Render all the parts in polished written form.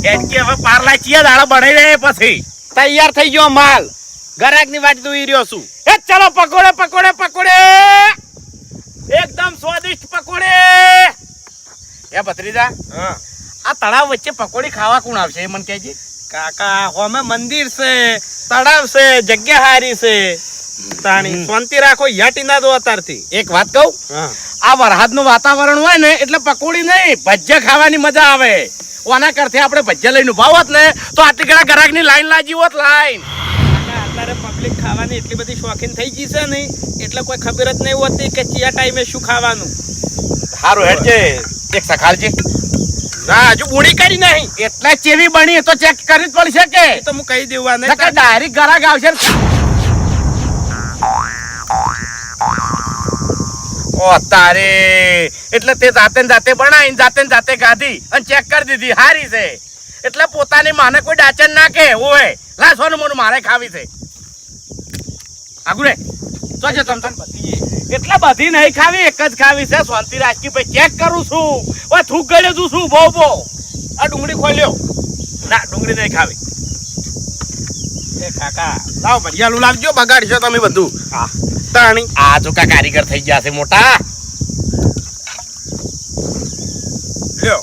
એનકી હવે પારલા ચિયા દાડા બનાવી દે પછી તૈયાર થઈ ગયો માલ. ગરાકની વાટ જોઈ રહ્યો છું. એ ચલો પકોડે પકોડે પકોડે એકદમ સ્વાદિષ્ટ પકોડે. એ ભત્રીજા હા આ તળાવ વચ્ચે પકોડી ખાવા કોણ આવશે એ મને કહેજે. કાકા હોમે મંદિર છે, તળાવ છે, જગ્યા હારી છે. તાણી શાંતિ રાખો, યાટી ના દો અત્યારથી. એક વાત કહું, આ વરસાદનું વાતાવરણ હોય ને એટલે પકોડી નહીં ભજીયા ખાવાની મજા આવે. ઓના કરતા આપણે ભજીયા લઈને ઉભા હોત ને તો આટલી ઘણા ગ્રાહકની લાઈન લાગી હોત. લાઈન અત્યારે પબ્લિક ખાવાની એટલી બધી શોખીન થઈ ગઈ છે ને એટલે કોઈ ખબર જ નહીં હોતી કે કયા ટાઈમે શું ખાવાનું. સારું હેડજે એક સખાલજે. ના હજુ બુણી કરી નહીં એટલે ચેવી બની એ તો ચેક કરવી જ પડશે કે એ તો હું કહી દેવા ને નકર ડાયરેક્ટ ગ્રાહક આવશે ને. ઓ તારે એટલે તે જાતે ને જાતે બનાવીને જાતે ને જાતે ગાધી અને ચેક કરી દીધી હારી છે એટલે પોતાની માને કોઈ ડાચન ના કે ઓય લા સોનું મોનું મારે ખાવી છે. આગુરે તો છે તમ એટલે બધી નહીં ખાવી, એક જ ખાવી છે. શાંતિ રાખી ભાઈ ચેક કરું છું. ઓય થૂક ગળે તું શું બહુ બહુ આ ડુંગળી ખોલ્યો ના ડુંગળી નહીં ખાવી. એ કાકા લાવ ભજીયાલું લાવજો, બગાડશો તમે બધું. હા તાણી આ જો કા કારીગર થઈ ગયા છે મોટા. લ્યો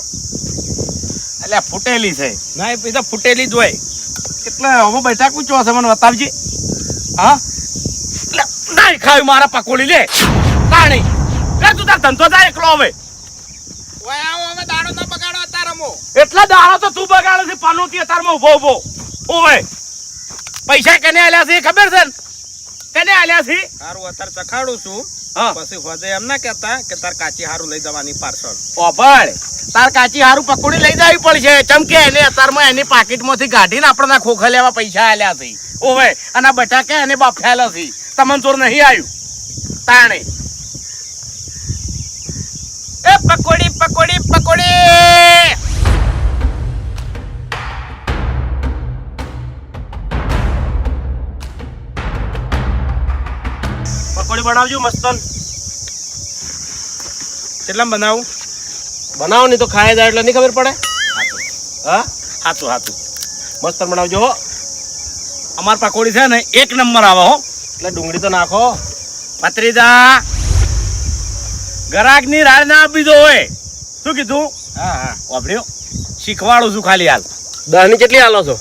એટલે ફૂટેલી છે ના એ તો ફૂટેલી જ હોય. એટલે હવે બેઠા કૂચો છે મને બતાવજે. હા એટલે નહીં ખાવી મારા પકોડી લે તાણી લે તું તાર ધંધો જાય એકલો હવે. ઓય આવો હવે દાડો ના બગાડો અતારમો. એટલા દાડો તો તું બગાડે છે પાનોતી અતારમાં ઉભો ઉભો. ઓવે પૈસા કેને આલ્યા છે ખબર છે ને? કેને આલ્યા છે? હારું અત્યારે ચખાડું છું. હા પછી હોજે એમ ના કહેતા કે તાર કાચી હારું લઈ જવાની પાર્સલ. ઓભળ તાર કાચી હારું પકોડી લઈ જવી પડશે. ચમકે એને અતારમાં એની પાકીટમાંથી કાઢીને આપણને ખોખા લેવા પૈસા આલ્યા છે. ઓવે અને બટાકા એને બાફેલા છે. તમને જોર નહીં આવ્યું તાણે. એ પકોડી પકોડી પકોડી પકોડી બનાવજો મસ્તન. કેટલામ બનાવું? બનાવો નહીં તો ખાય જાય એટલે નહીં ખબર પડે. હા હાચું હાચું મસ્ત બનાવજો હો. અમાર પકોડી છે ને એક નંબર આવે હો. એટલે ડુંગળી તો નાખો. ભત્રીજા ગરાકની રાહ ના આપી દો હોય. શું કીધું? હા હા વાપર્યો શીખવાડું છું ખાલી હાલ. દહની કેટલી હાલો છો?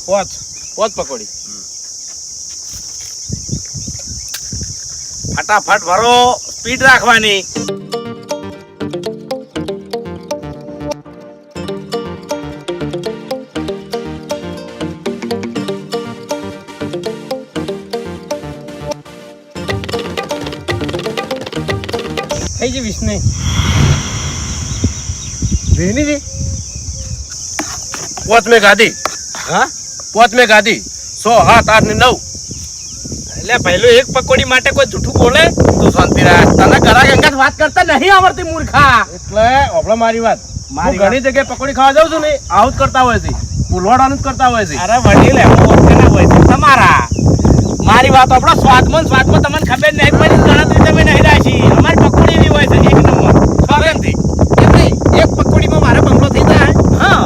પોચ પોચ પકોડી ફટાફટ ભરો, સ્પીડ રાખવાની. થઈ ગઈ વિષ્ણુ વેની જી પોચ મેં ગાધી. હા પોચ મેં ગાધી 100 7 8 ને 9. એટલે પહેલો એક પકોડી માટે કોઈ જૂઠું બોલે તું શાંતિ રાખ. તને ગરાક અંગત વાત કરતા નહીં આવડતી મૂર્ખા. એટલે ઓબળો મારી વાત. હું ઘણી જગ્યાએ પકોડી ખાવા જાઉં છું ને આવું જ કરતા હોય છે. પુલવાડાનું જ કરતા હોય છે. અરે વડીલ એમ ઓળખેલા હોય છે તમારા. મારી વાત આપણો સ્વાદમાં તમને ખબર નહીં પડી. ગણતરી તમે નહીં રાખી. અમારી પકોડી એવી હોય છે એક નંબર સોગંદથી. એમ નહીં, એક પકોડીમાં મારે બંગલો થઈ જાય. હા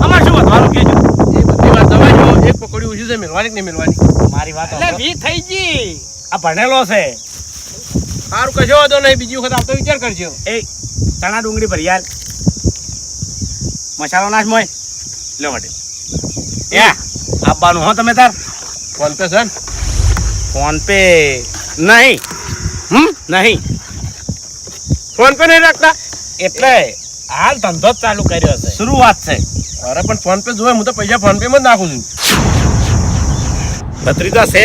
અમારે શું વધવાનું કેજો. એ બધી વાત દવા જો એક પકોડી ઓછી છે મિલવાની કે નહીં મિલવાની. મારી વાત એટલે વી થઈ ગઈ. આ ભણેલો છે. સારું કશો વાંધો નહીં, બીજી વખત આવતો વિચાર કરજો. એ ચણા ડુંગળી ભરી હાલ. મસાલો નાખ મોય લે માટે એ આપવાનું હો. તમે તાર ફોન પે છે ને? ફોન પે નહીં. નહીં ફોન પે નહીં રાખતા? એટલે હાલ ધંધો જ ચાલુ કર્યો છે. શરૂઆત છે. અરે પણ ફોન પે જોવે, હું તો પૈસા ફોન પે માં જ નાખું છું. ભત્રીજા છે.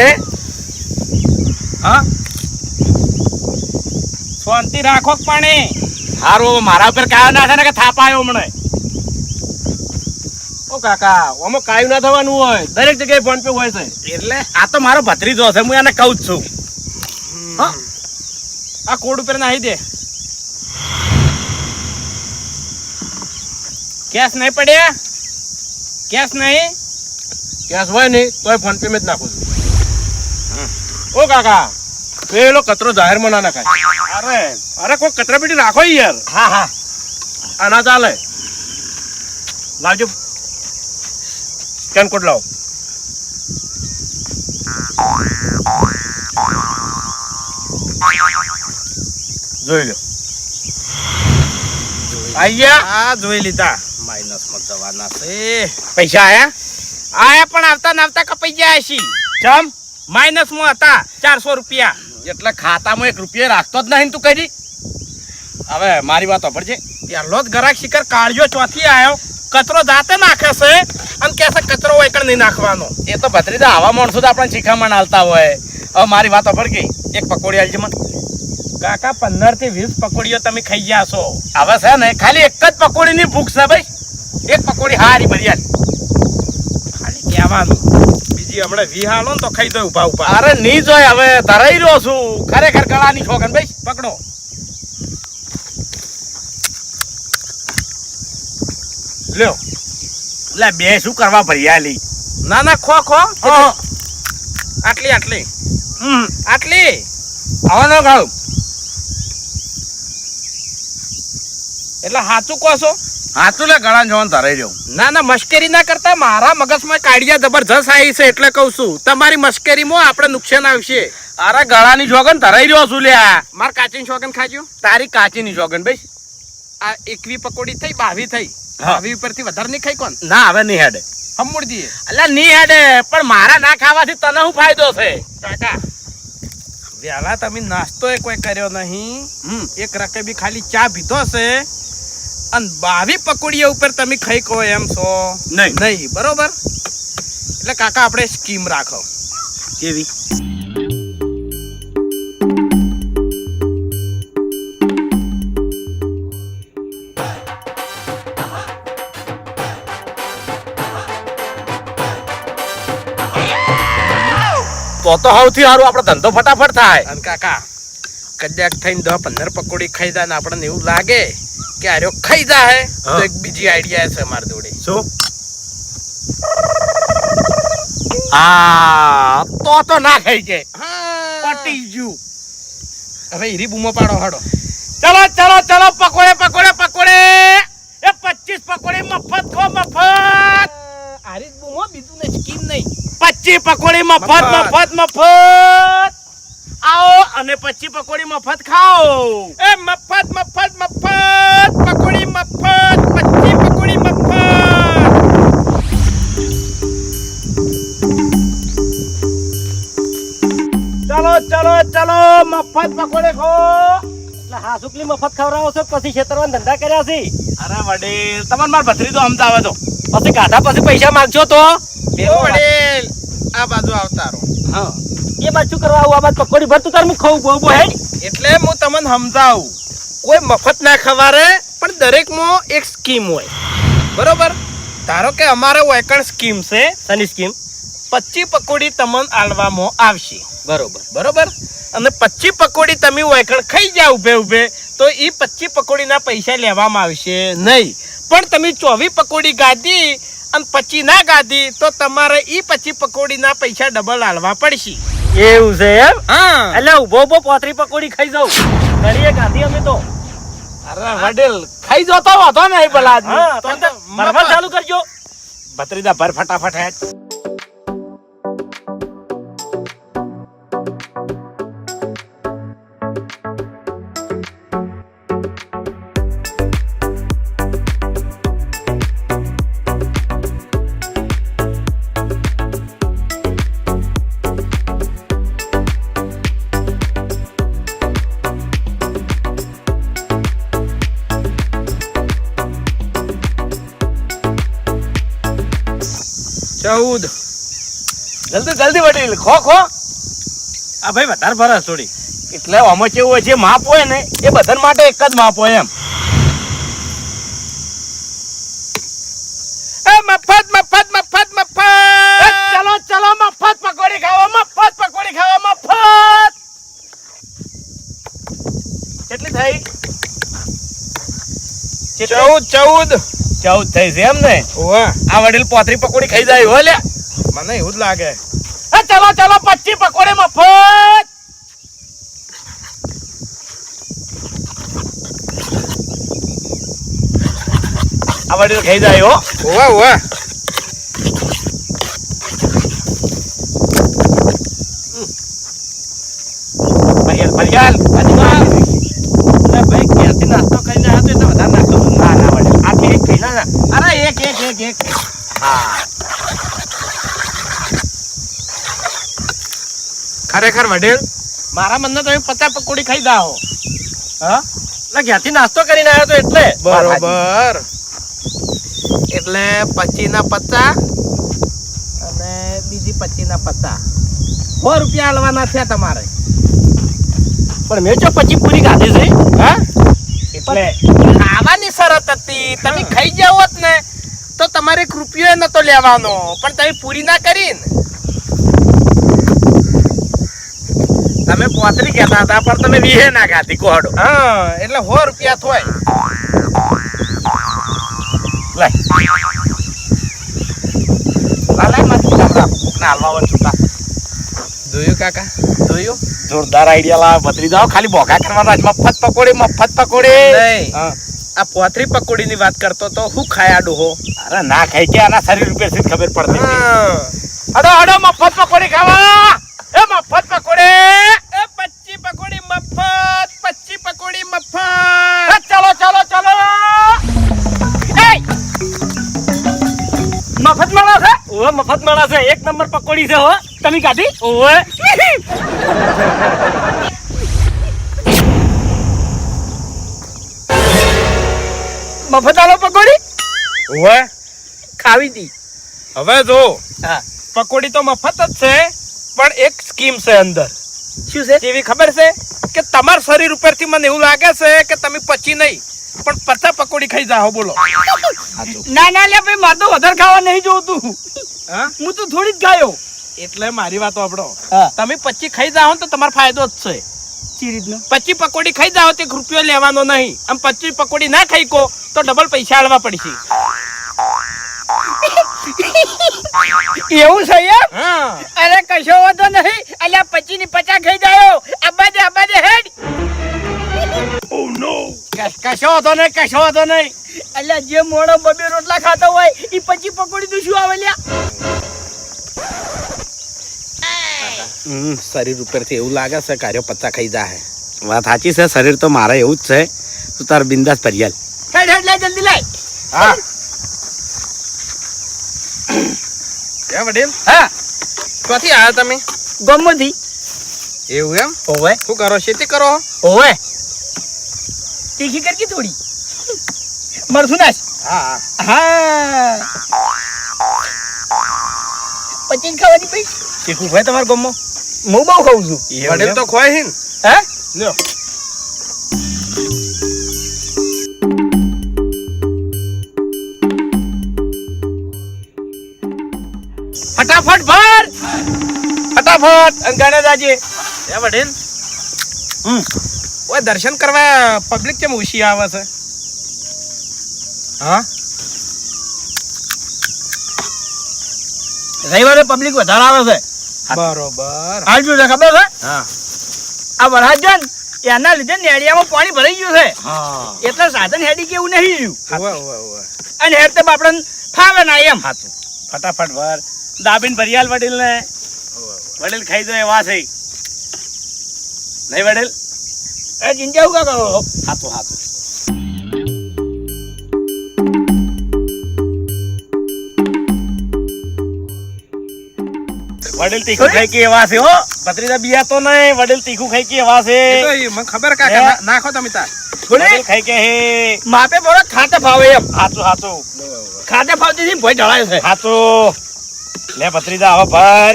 હા શાંતિ રાખો પાણી. હારું મારા ઉપર કાયો ના થાય ને કે થાપ આવ્યો મને. ઓ કાકા આમાં કાયું ના થવાનું હોય, દરેક જગ્યાએ ફોન પે હોય છે. એટલે આ તો મારો ભત્રીજો છે. હું એને કહું જ છું. હા આ કોડ ઉપર નાખી દે. કેશ નહીં પડ્યા? કેશ નહીં? કેશ હોય નહીં તોય ફોન પે માં જ નાખું છું. ઓ કાકા પેલો કચરો જાહેરમાં ના નખાય. અરે કોઈ કચરા પેટી રાખો યાર. હા હા આના ચાલે. લાવજો સ્કેન કોડ લાવો. જોઈ લો. આયા જોઈ લીધા. માઇનસમાં જવાના છે. પૈસા આયા? આયા પણ આવતા ને આવતા કપાઈ ગયા છે. ચમ માઇનસમાં હતા 400 રૂપિયા. એટલે ખાતામાં 1 રૂપિયા રાખતો જ નહીં તું કઈ. હવે મારી વાત સાંભળજે. પહેલો જ ગરાક શિખર કાળિયો ચોથી આવ્યો. કચરો જાતે નાખે છે અને કે છે કચરો એકણ નહીં નાખવાનો. એ તો ભત્રીજા આવા માણસો તો આપણને શીખામણ આલતા હોય. હવે મારી વાત સાંભળ ગઈ. એક પકોડી આલજે મને. કાકા 15 થી 20 પકોડીઓ તમે ખાઈ ગયા છો. હવે છે ને ખાલી એક જ પકોડીની ભૂખ છે ભાઈ. એક પકોડી હારી ભરી આલ. ખાલી કહેવાનું. બીજી હમણાં 20 હાલો ને તો ખાઈ દો ઉભા ઉભા. અરે નહીં જોય હવે ધરાઈ રહ્યો છું. ખરેખર ગળાની છોકન ભાઈ. પકડો. લ્યો. એટલે બે શું કરવા ભરી આલી? ના ના ખો ખો. આટલી આટલી આટલી આવા ન ખાવ. એટલે સાચું કહો છો? હાથું લે ગળા જવાનું ધરાઈ રહ્યો. ના ના મશ્કરી ના કરતા. મારા મગજમાં કાઢિયા જબરજસ્ત આવી છે એટલે કહું છું. તમારી મશ્કરીમાં આપણે નુકસાન આવશે. અરે ગળાની છોકન ધરાઈ રહ્યો છું લ્યા. માર કાચીની શોગન ખાજો. તારી કાચીની છોકન ભાઈ. આ 21 પકોડી થઈ 22 થઈ. હા. 22 પરથી વધારે નહીં ખાઈ કોણ? ના હવે નહીં હેડે. હમુડ દઈએ. એટલે નહીં હેડે પણ મારા ના ખાવાથી તને શું ફાયદો છે? કાકા વેલા તમે નાસ્તો એ કોઈ કર્યો નહીં. એક રકેબી ખાલી ચા પીધો છે અને 22 પકોડીઓ ઉપર તમે ખાઈ કહો એમ છો નહીં. નહીં બરોબર. એટલે કાકા આપણે સ્કીમ રાખો. કેવી? તો સૌથી સારું આપણો ધંધો ફટાફટ થાય. અને કાકા કદાચ થઈને 10-15 પકોડી ખાઈ જાય ને આપણને એવું લાગે કે આર્યો ખાઈ જાય તો એક બીજી આઈડિયા છે મારી જોડે. શું? હા તો ના ખાઈ જાય. પટી ગયું. હવે હીરી બૂમો પાડો હાડો. ચલો ચલો ચલો પકોડે પકોડે પકોડે. એ 25 પકોડી મફત ખો મફત. આરી બૂમો બીજું ને સ્કીમ નહીં. 25 પકોડી મફત મફત મફત. આવો અને 25 પકોડી મફત ખાઓ. એ મફત મફત મફત પકોડી મફત 25 પકોડી મફત. ચલો ચલો ચલો મફત પકોડે ખો. એટલે હા સુકલી મફત ખવડાવો છો પછી ખેતરમાં ધંધા કર્યા છે. અરે વડીલ તમાર માર ભત્રીજો સમજાવે તો પછી કાઢા પછી પૈસા માંગજો તો. ઓ વડીલ આ બાજુ આવતા રહો. હા એ બાજુ કરવા આવું. આ બાજુ પકોડી ભરતું તાર હું ખાવું બહુ હેડ. એટલે હું તમને સમજાવું. કોઈ મફત ના ખવારે પણ દરેકમાં એક સ્કીમ હોય બરોબર. ધારો કે અમારે વેકણ સ્કીમ છે. શની સ્કીમ? 25 પકોડી તમને આલવામાં આવશે બરોબર બરોબર. અને 25 પકોડી તમે વેકણ ખાઈ જાવ ઉભે ઉભે તો એ 25 પકોડીના પૈસા લેવામાં આવશે નહીં. પણ તમે 24 પકોડી ગાધી અને 25 ના ગાધી તો તમારે ઈ 25 પકોડીના પૈસા ડબલ આલવા પડશે. એવું છે એમ? હા એટલે ઉભો ઉભો 35 પકોડી ખાઈ જાઉં. ઘડીએ ગાધી અમે તો. અરે વડીલ ખાઈ જો તો વાંધો નહીં ભલા આદમી. હા તો ભરવા ચાલુ કરજો. ભત્રીજા ભર ફટાફટ હેડ. ચૌદ જલ્દી જલ્દી વડીલ ખો ખો. આ ભાઈ વધારે ભરસ થોડી. એટલે આમાં કેવું હોય જે માપ હોય ને એ બધા માટે એક જ માપ હોય એમ. મફત મફત મફત મફત. ચલો ચલો મફત પકોડી ખાવા મફત પકોડી ખાવા મફત. કેટલી થઈ? 14 14 થઈ છે એમ ને? ઓવા આ વડીલ 35 પકોડી ખાઈ જાય હો લે. મને એવું જ લાગે. ચલો ચલો 25 પકોડી મફત. આ આ વડીલ ખાઈ જાય હો. ઓવા ઓવા ભરિયાલ ભાઈ ક્યાંથી નાસ્તો કરીને આવ્યો તો એટલે વધારે નાખતો. ના ના વડીલ આટલી એક ખાઈ ના. અરે એક. હા ખરેખર વડીલ મારા મનને તમે 50 પકોડી ખાઈ જાઓ. હા એટલે ક્યાંથી નાસ્તો કરીને આવ્યો તો એટલે. બરોબર એટલે 25 ના 50 અને બીજી 25 ના 50 100 રૂપિયા આલવાના છે તમારે. પણ મેં જો પછી પૂરી ખાધી છે. હા એટલે ખાવાની શરત હતી. તમે ખાઈ જાવ હોત ને તો તમારે 1 રૂપિયો નતો લેવાનો, પણ તમે પૂરી ના કરી ને. તમે 35 કહેતા હતા પણ તમે 20 ના ખાધી કોહડો. હા એટલે 100 રૂપિયા થોય. લાય મસ્તી ના હાલવા છૂટા. જોયું કાકા જોયું? જોરદાર આઈડિયા લાવ બદલી જાઓ. ખાલી બોગા કરવાના જ. મફત પકોડી. નહીં હા આ 35 પકોડી ની વાત કરતો તો હું ખાયા ડોહો. અરે ના ખાઈ કે આના શરીર ઉપર થી ખબર પડતી હતી. હડો મફત પકોડી ખાવા. એ મફત પકોડી. એ 25 પકોડી મફત. 25 પકોડી મફત. ચાલો એ મફત મળે છે. ઓવે મફત મળે છે. 1 નંબર પકોડી છે હો. તમે કાઢી? ઓવે મફત આલો પકોડી. ઓવે ખાવી દી. હવે જો હા પકોડી તો મફત જ છે, પણ એક સ્કીમ છે અંદર. શું છે? જેવી ખબર છે કે તમારા શરીર ઉપરથી મને એવું લાગે છે કે તમે 25 નહીં પણ 50 પકોડી ખાઈ જાઓ. બોલો. ના લે ભાઈ મારે તો વધારે ખાવા નહીં જોતું. હા હું તો થોડી જ ખાયો. એટલે મારી વાત સાંભળો. હા તમે 25 ખાઈ જાઓ ને તો તમારો ફાયદો જ છે. ચી રીતનો? 25 પકોડી ખાઈ જાઓ તો 1 રૂપિયો લેવાનો નહીં. આમ 25 પકોડી ના ખાઈ કો તો ડબલ પૈસા આલવા પડશે. એવું છે એમ? હા અરે કશો વાંધો નહીં. અલ્યા 25 ની 50 ખાઈ જાયો. આબાજે હેડ. ઓ નો કશો વાંધો નહીં. અલ્યા જે મોણો 2 રોટલા ખાતો હોય ઈ 25 પકોડી તો શું આવે લ્યા? શરીર ઉપરથી એવું લાગે છે કાર્યો 50 ખાઈ જાય. વાત સાચી છે. શરીર તો મારે એવું જ છે. તું તાર બિંદાસ ભરિયાલ. હેડ લે જલ્દી લાય. હા એ વડીલ હા ક્યાંથી આવ્યા તમે? ગમોથી. એવું એમ? ઓવે શું કરો? ખેતી કરો? ઓવે તીખી કરકી થોડી મરથું નાશ. હા હા 25 ખાવાની ભાઈ. તીખું ભાઈ તમારા ગામમાં? હું બહુ ખાઉં છું. વડીલ તો ખોય હિન. હે લ્યો ફટાફટ ભર. ફટાફટ ગણેશાજી. એ વડીલ હમ ઓય દર્શન કરવા પબ્લિક કેમ ઓછી આવે છે? હા રવિવારે પબ્લિક વધારે આવે છે. બરોબર. હાલ શું છે ખબર છે? હા આ વરસાદ છે ને એના લીધે નેડિયામાં પાણી ભરાઈ ગયું છે. હા એટલે સાધન હેડી કેવું નહીં રહ્યું. ઓવે અને હેડ તો આપણને ફાવે ના એમ. હાચું. ફટાફટ ભર. દાબીન ભરિયાલ વડીલ ને. વડીલ ખાઈ જાય એવા છે નહીં વડીલ? એ ચિંતા શું કરો? હાથું વડીલ તીખું ખાઈ કે એવા છે હો. ભત્રીજા બિયા તો નહીં. વડીલ તીખું ખાઈ કે એવા છે. એ તો મને ખબર કાકા નાખો તમે તાર. વડીલ ખાઈ કે હે માપે બોલો ખાતે ફાવે એમ. હાચું ખાતે ફાવતી થી ભોય ઢળાયો છે. હાચું લે ભત્રીજા હવે ભર.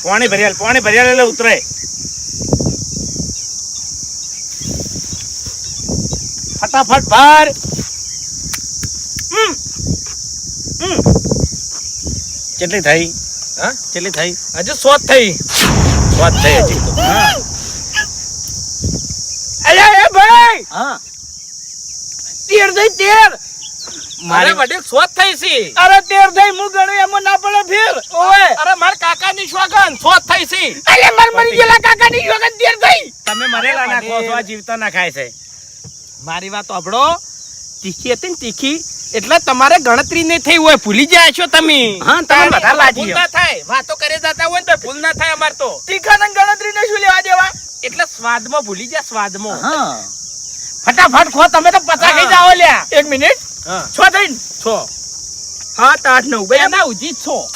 પાણી ભર્યા એટલે ઉતરે. ફટાફટ ભર. કેટલી થઈ? હા કેટલી થઈ? હજુ 100 થઈ. વાત થઈ હજી તો. હા અલ્યા એ ભાઈ. હા 13 થઈ 13. મારે વડીલ શોધ થઈ છે. અરે 13 થઈ હું ગણું એમાં ના પડે ફેર. ઓય અરે માર કાકાની શોગન શોધ થઈ છે. અલે મર મરી ગયેલા કાકાની વગર 13 થઈ. તમે મરેલા ના કહો છો, આ જીવતા ના ખાય છે. મારી વાત સાંભળો. તીખી હતી ને તીખી એટલે તમારે ગણતરી નહીં થઈ હોય, ભૂલી જાય છો તમે. હા, તમે વધારે લાજી ભૂલ ના થાય, વાતો કરે જતા હોય ને તો ભૂલ ના થાય અમાર તો. તીખાના ગણતરી ને શું લેવા દેવા? એટલે સ્વાદમાં ભૂલી જાય, સ્વાદમાં. હા, ફટાફટ ખો, તમે તો પચા ખાઈ જાઓ લ્યા. 1 મિનિટ. હા 6 થઈને. 6 7 8 9 બે. એના ઉજી 6.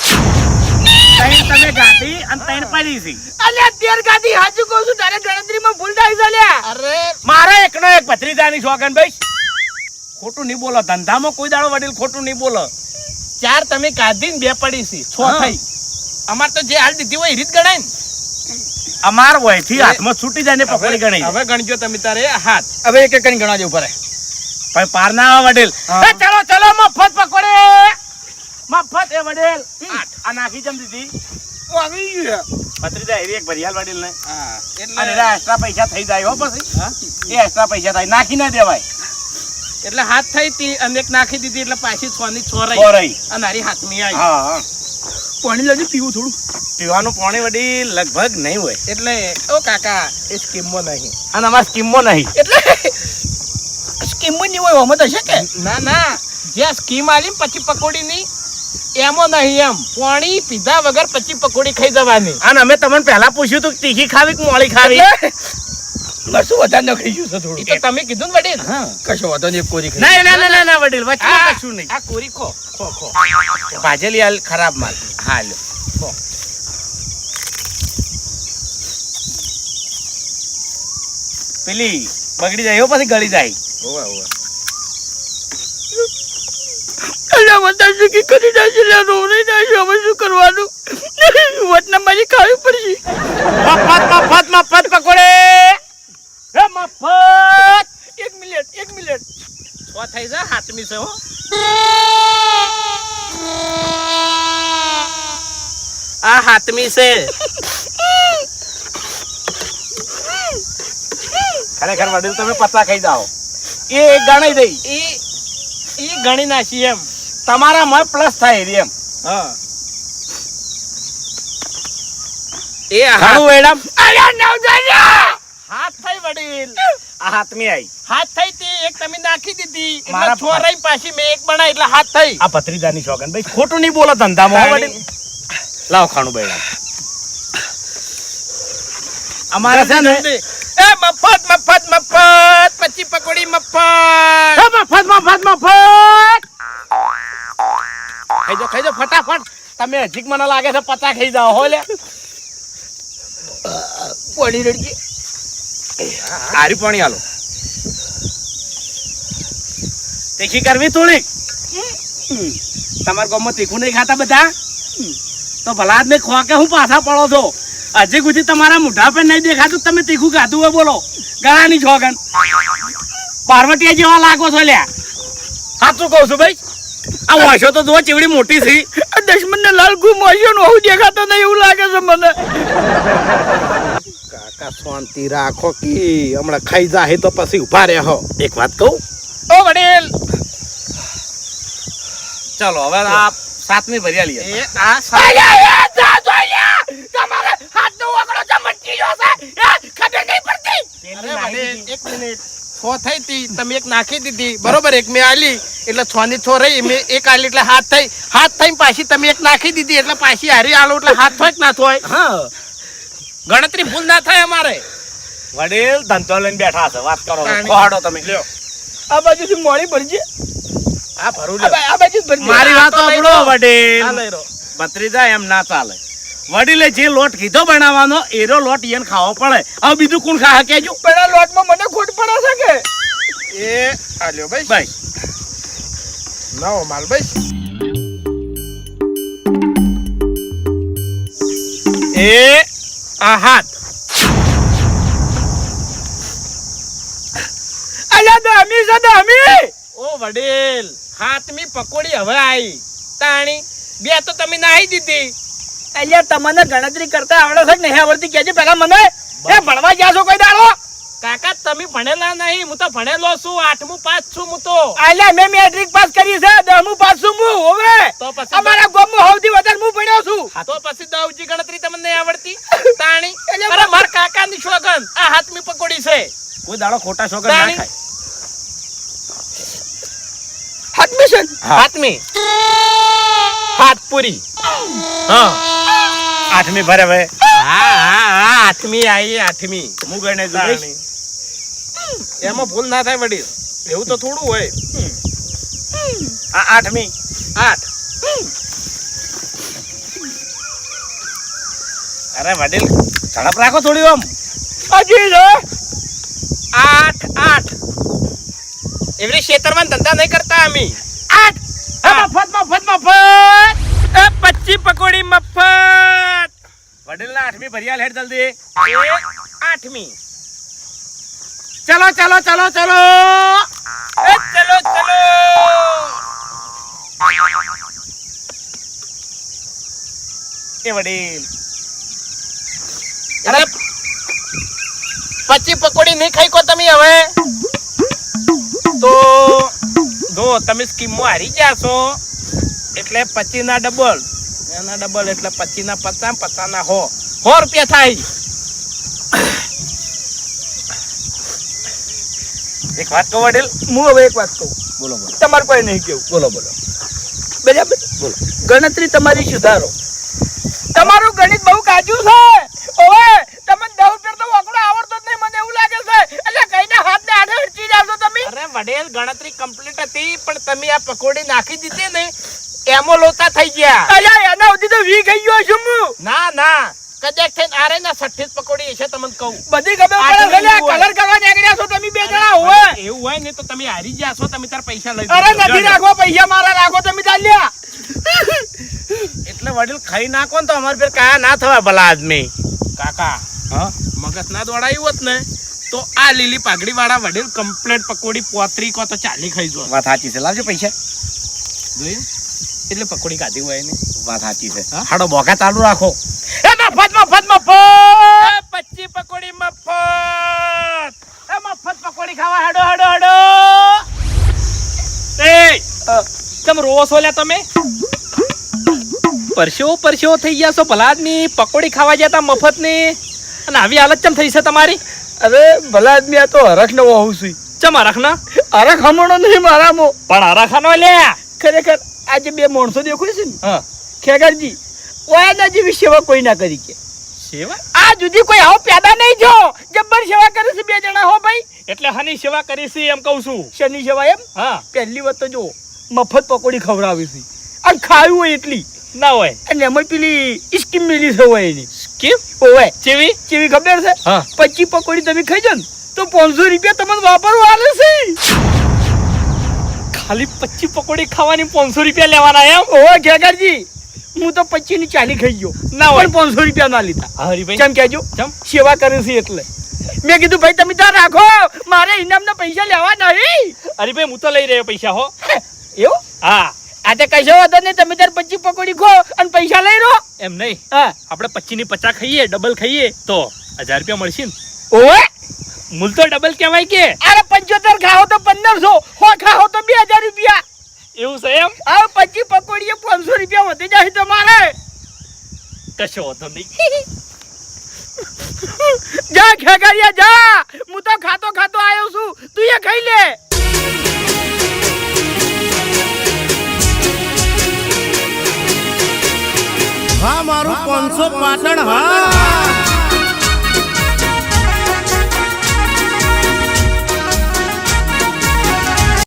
ત્રણ તમે ગાતી અને ત્રણ પડી છે. અલ્યા 13 ગાદી હાચું કહું છું, તારે ગણતરીમાં ભૂલ થાય છે લ્યા. અરે મારે એકનો એક ભત્રીજાની શોગન ભાઈ. ખોટું નહીં બોલો, ધંધામાં કોઈ દાડો વડીલ ખોટું નહીં બોલો. 4 તમે કાઢી ને 2 પડી છે, 6 હા. થઈ. અમાર તો જે હાલ દીધી હોય એ રીત ગણાય ને. અમાર વયથી હાથમાં છૂટી જાય ને પકોડી ગણાય. હવે ગણજો તમે તારે હાથ. હવે એક એક કરીને ગણવા જવું પડે. ભાઈ પાર ના આવે વડીલ. હા. એ ચલો ચલો મફત પકોડી. મફત એ વડીલ. 8. આ નાખી જમ દીધી. આવી ગયું. ભત્રીજા એવી એક ભરિયાલ વડીલ ને. હા અને એટલે એના એક્સ્ટ્રા પૈસા થઈ જાય હો પછી. હા? એ એક્સ્ટ્રા પૈસા થાય, નાખી ના દેવાય. એટલે હાથ થઈ તી અને એક નાખી દીધી એટલે પાછી 6 ની 6 સો રહી રહી. અને હારી હાથમી આવી. હા હા. પાણી લેજો પીવું થોડું. પીવાનું પાણી વડીલ લગભગ નહીં હોય. એટલે ઓ કાકા એ સ્કીમમાં નહીં. અને અમારા સ્કીમમાં નહીં. એટલે સ્કીમ ની હોય ઓમત હશે કે? ના ના, જે સ્કીમ આલી ને પછી પકોડી ની એમાં નહીં. એમ પાણી પીધા વગર પછી પકોડી ખાઈ જવાની. અને અમે તમને પહેલા પૂછ્યું તું કે તીખી ખાવી કે મોળી ખાવી. મરસું વધારે ન ખાઈ ગયું છે થોડું. એ તો તમે કીધું ને વડીલ. હા. કશો વાંધો નહીં, કોરી ખાઈ. ના ના ના ના ના વડીલ વચ્ચે આ કશું નહીં. આ કોરી ખો ખો ખો. ભાજેલી હાલ ખરાબ માલ. હા લ્યો. પેલી બગડી જાય હો, પછી ગળી જાય. ઓવે ઓવે. અલ્યા વધારે શું કરી નાખી લે, રોવરાઈ નાખ્યું. હવે શું કરવાનું? વટના મારી ખાવી પડશે. મફત મફત મફત પકોડે. હે મફત. 1 મિનિટ 1 મિનિટ. 6 થઈ જાય હાથમી છે હો. આ હાથમી છે. ખરેખર વડીલ તમે પચા ખાઈ જાઓ. એ ગણાઈ દઈ. ઈ ગણી નાખી એમ. તમારા માં પ્લસ થાય એમ. હા એ ઘણું વેડમ. અલ્યા નવજાયા. હાથ થઈ વડીલ. આ હાથમી આવી. હાથ થઈ તી એક તમે નાખી દીધી એટલે મારા 6 રહી, પાછી મેં એક બનાવી એટલે હાથ થઈ. આ ભત્રીજાની શોગન ભાઈ ખોટું નહીં બોલો ધંધામાં હો વડીલ. લાવ ખાણું બેડા. અમારે છે ને એ મફત મફત મફત પછી પકોડી મફત. હે મફત મફત મફત. ખાઈ જાઓ ફટાફટ. તમે હજીક મને લાગે છે પચા ખાઈ જાઓ હો લે. પાણી રેડજી. આરી પાણી આલો. તીખી કરવી થોડીક. તમારા ગામમાં તીખું નહીં ખાતા બધા? તો ભલા આદમી ખોકે હું પાછા પડો છો. હજી સુધી તમારા મોઢા પર નહીં દેખાતું તમે તીખું ખાધું હોય. બોલો ગળાની છોગન. પાર્વતીયા જેવા લાગો છો લ્યા. સાચું કહું છું ભાઈ. આ વાંસો તો જો ચીવડી મોટી છે. આ દશમન ને લાલ ગુમાશ્યો નો દેખાતો નહીં એવું લાગે છે મને. કાકા શાંતિ રાખો કે હમણાં ખાઈ જાય તો પછી ઉભા રહો. એક વાત કહું. ઓ વડીલ ચલો હવે આ સાતમી ભર્યા લઈએ. એ આ તમારે હાથનો ઓગળો ચમચી ગયો છે. ખબર નહીં પડતી. અરે વડીલ, એક મિનિટ. 6 થઈ તી તમે એક નાખી દીધી બરોબર, એક મેં આલી એટલે 6 ની 6 રહી, મેં એક આલી એટલે હાથ થઈ. હાથ થઈ પાછી તમે એક નાખી દીધી એટલે પાછી હારી આલો એટલે હાથ થાય કે ના થાય. હા ગણતરી ભૂલ ના થાય અમારે. વડીલ ધંધો લઈને બેઠા છે. વાત કરો પાણી. ખોહાડો તમે. લ્યો આ બાજુથી મોડી ભરજે. આ ભરું આ બાજુ જ ભરજે. મારી વાત આ તો લઈ સાંભળો લો. વડીલ. આ લઈ રો. ભત્રીજા એમ ના ચાલે. વડીલે જે લોટ કીધો બનાવવાનો એરો લોટ ઈયન ખાવો પડે. હવે બીજું કોણ ખાય કેજો. પણ આ લોટમાં મને ખોટ પડે છે કે? એ આલ્યો ભાઈ ભાઈ નવો માલ ભાઈ. એ આ હાથ. અલ્યા દામી છે દામી. ઓ વડીલ હાથમી પકોડી હવે આવી તાણી. 2 તો તમે નાહી દીધી. અલ્યા તમને ગણતરી કરતા આવડે છે કે નહીં આવડતી કેજો પેલા મને. એ ભણવા ગયા છો કોઈ દાડો? કાકા તમે ભણેલા નહીં, હું તો ભણેલો છું, 8મું પાસ છું હું તો. અલ્યા મેં મેટ્રિક પાસ કરી છે, 10મું પાસ છું હું. હવે તો પછી અમારા ગામમાં સૌથી વધારે હું ભણ્યો છું. તો પછી દવજી ગણતરી તમને નહીં આવડતી તાણી? અરે માર કાકાની શોગન આ હાથમી પકોડી છે. કોઈ દાડો ખોટા શોગન ના તાણી. ખાય. હાથમી છે ને? હાથમી હાથપુરી. હા 8મી ભરે હવે આઠમી આવી, આઠમી. હું ગણે તાણી. એમાં ભૂલ ના થાય વડીલ, એવું તો થોડું હોય. આ 8મી 8. અરે વડીલ ઝડપ રાખો થોડી આમ. હજી છે 8 એવરી ખેતરમાં ધંધા નહીં કરતા અમે. 8. મફત મફત મફત 25 પકોડી મફત. વડીલ ના 8મી ભરિયાલ હેડ જલ્દી. 8મી. ચલો ચલો ચલો ચલો ચલો ચલો. એ વડીલ અરે 25 પકોડી નહીં ખાઈ કો તમે હવે તો જો તમે સ્કીમમાં હારી ગયા છો એટલે 25 ના ડબલ, એના ડબલ એટલે 25 ના 50, 50 ના 100 રૂપિયા થાય. એક વાત કહું વડીલ. હું હવે એક વાત કહું, બોલો બોલો તમારે કોઈ નહીં કેવું. બોલો બોલો બરાબર? બોલો. ગણતરી તમારી સુધારો. તમારું ગણિત બહુ કાચું છે. ઓવે તમને 10 રૂપિયા તો વાકડો આવડતો જ નહીં, મને એવું લાગે છે. એટલે કઈને હાથ ને આડે અડચી જાશો તમે. અરે વડેલ ગણતરી કમ્પ્લીટ હતી પણ તમે આ પકોડી નાખી દીધી ને એમાં લોતા થઈ ગયા. અલ્યા એના સુધી તો વી ગઈ ગયો છું હું. ના ના કદાચ થઈને આરે ના 60 પકોડી હશે તમને કહું. બધી ખબર પડે છે. અલ્યા કલર કરવા નીકળ્યા છો તમે બે જણા. હોય એવું હોય ને તો તમે હારી ગયા છો, તમે તાર પૈસા લઈ અરે નથી રાખવા પૈસા, મારા રાખો તમે ચાલ્યા. એટલે વડીલ ખાઈ નાખો ને તો અમારે ફેર કાયા ના થવા ભલા આદમી. કાકા હા મગજ ના દોડાયું હોત ને તો આ લીલી પાઘડી વાળા વડીલ કમ્પ્લીટ પકોડી 35 કો તો 40 ખાઈ જો. વાત સાચી છે. લાવજો પૈસા. જોયું એટલે પકોડી ખાધી હોય ને. વાત સાચી છે. હા? હાડો બોકા ચાલુ રાખો. એ મફત મફત મફત 25 પકોડી મફત. એ મફત પકોડી ખાવા હેડો હેડો હેડો. એ તમે રોવો છો લ્યા તમે? પરસેવો થઈ ગયા છો ભલા આદમી, પકોડી ખાવા જતા મફત ની અને આવી હાલત ચમ થઈ છે તમારી? અરે ભલા આદમી આ તો હરખ નો હોઉં છું. ચમ હરખના? હરખ હમણો નહીં મારામાં. પણ હરખાનો લ્યા. ખરેખર આજે બે માણસો દેખાય છે ને હા ખેગરજી, ઓયાના જેવી સેવા કોઈ ના કરી કે. સેવા આ જુદી કોઈ આવો પેદા નહીં જો જબ્બર સેવા કરે છે બે જણા. હો ભાઈ એટલે હની સેવા કરી છે એમ કહું છું. શની સેવા એમ? હા પહેલી વાત તો જો મફત પકોડી ખવડાવી છે અને ખાવી હોય એટલી, ના હોય અને એમાં પેલી સ્કીમ મિલી છે હોય એની. કેમ ઓય ચેવી? કેવી ખબર છે? હા 25 પકોડી તમે ખાઈ જાવ ને તો 500 રૂપિયા તમને વાપરવા આલે છે. ખાલી 25 પકોડી ખાવાની 500 રૂપિયા લેવાના એમ? ઓય ખેગરજી, હું તો 25 ની 40 ખાઈ ગયો ના હોય. પણ 500 રૂપિયા ના લીધા. હરીભાઈ કેમ કેજો? ચમ સેવા કરે છે એટલે મેં કીધું ભાઈ તમે ત્યાં રાખો, મારે ઇનામના પૈસા લેવા નહીં. હરીભાઈ હું તો લઈ રહ્યો પૈસા હો. એવું? હા આજે કશો વાંધો નહીં, તમે તાર 25 પકોડી ખો અને પૈસા લઈ રહો. એમ નહીં, હા આપણે 25 ની 50 ખાઈએ ડબલ ખાઈએ તો 1000 રૂપિયા મળશે ને. ઓય મૂલ તો ડબલ કહેવાય કે. અરે 75 ખાઓ તો 1500, 100 ખાઓ તો 2000 રૂપિયા. એવું છે એમ? આ 25 પકોડીએ 500 રૂપિયા વધી જાય તમારે. કશો વાંધો નહીં. જા ખેગરિયા જા, હું તો ખાતો ખાતો આવ્યો છું, તું એ ખાઈ લે. હા મારું 500 પાટણ. હા